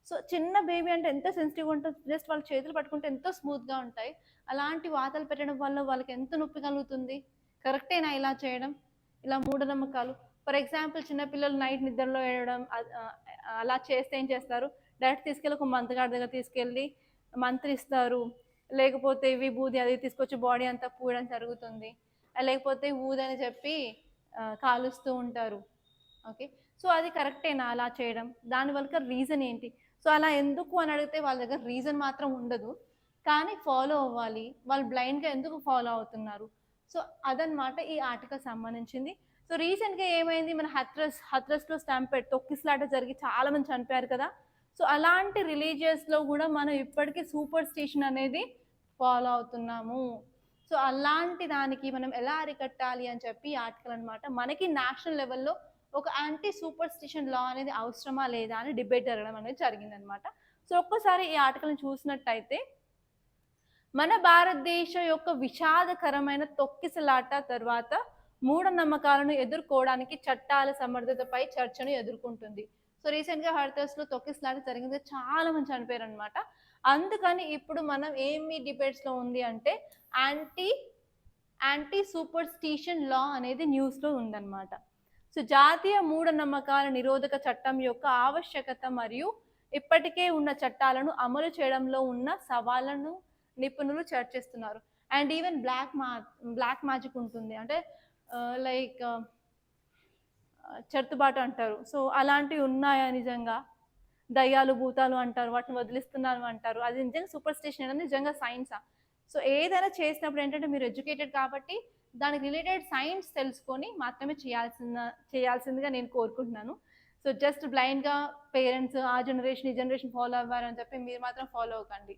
Speaker 1: సో చిన్న బేబీ అంటే ఎంత సెన్సిటివ్గా ఉంటుంది, జస్ట్ వాళ్ళ చేతులు పట్టుకుంటే ఎంతో స్మూత్గా ఉంటాయి, అలాంటి వాతలు పెట్టడం వల్ల వాళ్ళకి ఎంత నొప్పి కలుగుతుంది? కరెక్టేనా ఇలా చేయడం? ఇలా మూఢనమ్మకాలు. ఫర్ ఎగ్జాంపుల్ చిన్నపిల్లలు నైట్ నిద్రలో ఏడవడం అలా చేస్తే ఏం చేస్తారు, డైరెక్ట్ తీసుకెళ్ళి ఒక మంత్రగాడి దగ్గర తీసుకెళ్ళి మంత్రిస్తారు, లేకపోతే విభూది అది తీసుకొచ్చి బాడీ అంతా పూయడం జరుగుతుంది, లేకపోతే ఊదని చెప్పి కాలుస్తూ ఉంటారు. ఓకే. సో అది కరెక్టేనా అలా చేయడం? దానివల్ల రీజన్ ఏంటి? సో అలా ఎందుకు అని అడిగితే వాళ్ళ దగ్గర రీజన్ మాత్రం ఉండదు, కానీ ఫాలో అవ్వాలి, వాళ్ళు బ్లైండ్గా ఎందుకు ఫాలో అవుతున్నారు? సో అదనమాట ఈ ఆర్టికల్ సంబంధించింది. సో రీసెంట్గా ఏమైంది, మన హత్రస్లో స్టాంపెడ్ తొక్కిసలాట జరిగి చాలా మంది చనిపోయారు కదా. సో అలాంటి రిలీజియస్లో కూడా మనం ఇప్పటికీ సూపర్ స్టిషన్ అనేది ఫాలో అవుతున్నాము. సో అలాంటి దానికి మనం ఎలా అరికట్టాలి అని చెప్పి ఆర్టికల్ అనమాట. మనకి నేషనల్ లెవెల్లో ఒక యాంటీ సూపర్ స్టిషన్ లా అనేది అవసరమా లేదా అని డిబేట్ జరగడం అనేది జరిగిందనమాట. సో ఒక్కసారి ఈ ఆర్టికల్ని చూసినట్టయితే మన భారతదేశం యొక్క విషాదకరమైన తొక్కిసలాట తర్వాత మూఢనమ్మకాలను ఎదుర్కోవడానికి చట్టాల సమర్థతపై చర్చను ఎదుర్కొంటుంది. సో రీసెంట్గా హర్తస్లో తొక్కిసలాట జరిగింది, చాలా మంది చనిపోయారు అనమాట. అందుకని ఇప్పుడు మనం ఏమి డిబేట్స్లో ఉంది అంటే యాంటీ సూపర్ స్టిషన్ లా అనేది న్యూస్లో ఉందన్నమాట. సో జాతీయ మూఢనమ్మకాల నిరోధక చట్టం యొక్క ఆవశ్యకత మరియు ఇప్పటికే ఉన్న చట్టాలను అమలు చేయడంలో ఉన్న సవాళ్లను నిపుణులు చర్చిస్తున్నారు. అండ్ ఈవెన్ బ్లాక్ మ్యాజిక్ ఉంటుంది, అంటే లైక్ చెరుతుబాటు అంటారు. సో అలాంటివి ఉన్నాయా నిజంగా? దయ్యాలు భూతాలు అంటారు, వాటిని వదిలిస్తున్నారు అంటారు, అది నిజంగా సూపర్ స్టిషన్ అనేది నిజంగా సైన్సా? సో ఏదైనా చేసినప్పుడు ఏంటంటే మీరు ఎడ్యుకేటెడ్ కాబట్టి దానికి రిలేటెడ్ సైన్స్ తెలుసుకొని మాత్రమే చేయాల్సిందిగా నేను కోరుకుంటున్నాను. సో జస్ట్ బ్లైండ్గా పేరెంట్స్ ఆ జనరేషన్ ఈ జనరేషన్ ఫాలో అవ్వారని చెప్పి మీరు మాత్రం ఫాలో అవ్వకండి.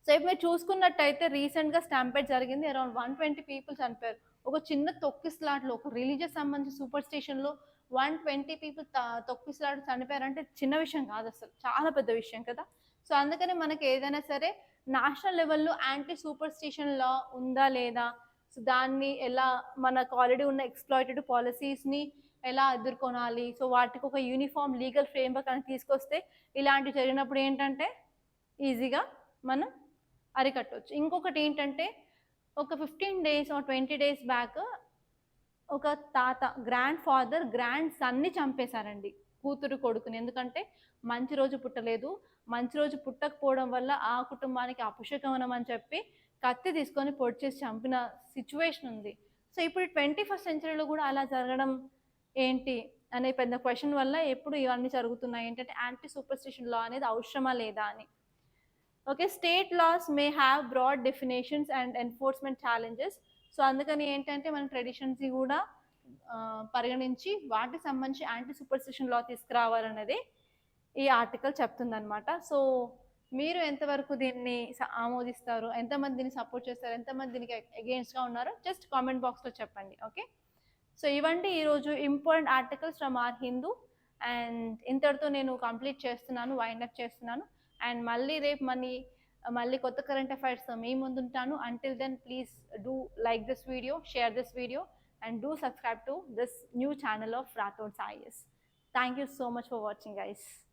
Speaker 1: సో ఇప్పుడు మీరు చూసుకున్నట్టయితే రీసెంట్గా స్టాంపెడ్ జరిగింది, అరౌండ్ 120 పీపుల్ చనిపోయారు. ఒక చిన్న తొక్కిసలాట్లో, ఒక రిలీజియస్ సంబంధించిన సూపర్ స్టేషన్లో 120 పీపుల్ తొక్కిసలాట చనిపోయారంటే చిన్న విషయం కాదు, అసలు చాలా పెద్ద విషయం కదా. సో అందుకని మనకి ఏదైనా సరే నేషనల్ లెవెల్లో యాంటీ సూపర్ స్టిషన్ లా ఉందా లేదా, సో దాన్ని ఎలా, మనకు ఆల్రెడీ ఉన్న ఎక్స్‌ప్లాయిటెడ్ పాలసీస్ని ఎలా ఎదుర్కొనాలి, సో వాటికి ఒక యూనిఫామ్ లీగల్ ఫ్రేమ్వర్క్ అని తీసుకొస్తే ఇలాంటివి జరిగినప్పుడు ఏంటంటే ఈజీగా మనం అరికట్టవచ్చు. ఇంకొకటి ఏంటంటే ఒక 15 డేస్ ఆర్ 20 డేస్ బ్యాక్ ఒక తాత గ్రాండ్ ఫాదర్ గ్రాండ్ సన్ని చంపేశారండి, కూతురు కొడుకుని. ఎందుకంటే మంచి రోజు పుట్టలేదు, మంచి రోజు పుట్టకపోవడం వల్ల ఆ కుటుంబానికి అపశకమనం అని చెప్పి కత్తి తీసుకొని పొడి చేసి చంపిన సిచ్యువేషన్ ఉంది. సో ఇప్పుడు 21st సెంచరీలో కూడా అలా జరగడం ఏంటి అనే పెద్ద క్వశ్చన్ వల్ల ఎప్పుడు ఇవన్నీ జరుగుతున్నాయి, ఏంటంటే యాంటీ సూపర్స్టిషన్ లా అనేది అవసరమా లేదా అని. Okay, state laws may have broad definitions and enforcement challenges. So అందుకని ఏంటంటే మన ట్రెడిషన్స్ని కూడా పరిగణించి వాటికి సంబంధించి యాంటీ సూపర్స్టిషన్ లా తీసుకురావాలనేది ఈ ఆర్టికల్ చెప్తుందనమాట. సో మీరు ఎంతవరకు దీన్ని ఆమోదిస్తారు, ఎంతమంది దీన్ని సపోర్ట్ చేస్తారు, ఎంతమంది దీనికి అగెయిన్స్ట్గా ఉన్నారో జస్ట్ కామెంట్ బాక్స్లో చెప్పండి. ఓకే, సో ఇవండి ఈరోజు important articles from our Hindu. And ఇంతటితో నేను కంప్లీట్ చేస్తున్నాను, వైండప్ చేస్తున్నాను. అండ్ మళ్ళీ రేపు మళ్ళీ కొత్త కరెంట్ అఫైర్స్తో మీ ముందుంటాను. Until then please do like this video, share this video, and do subscribe to this new channel of Rathod's IAS. Thank you so much for watching, guys.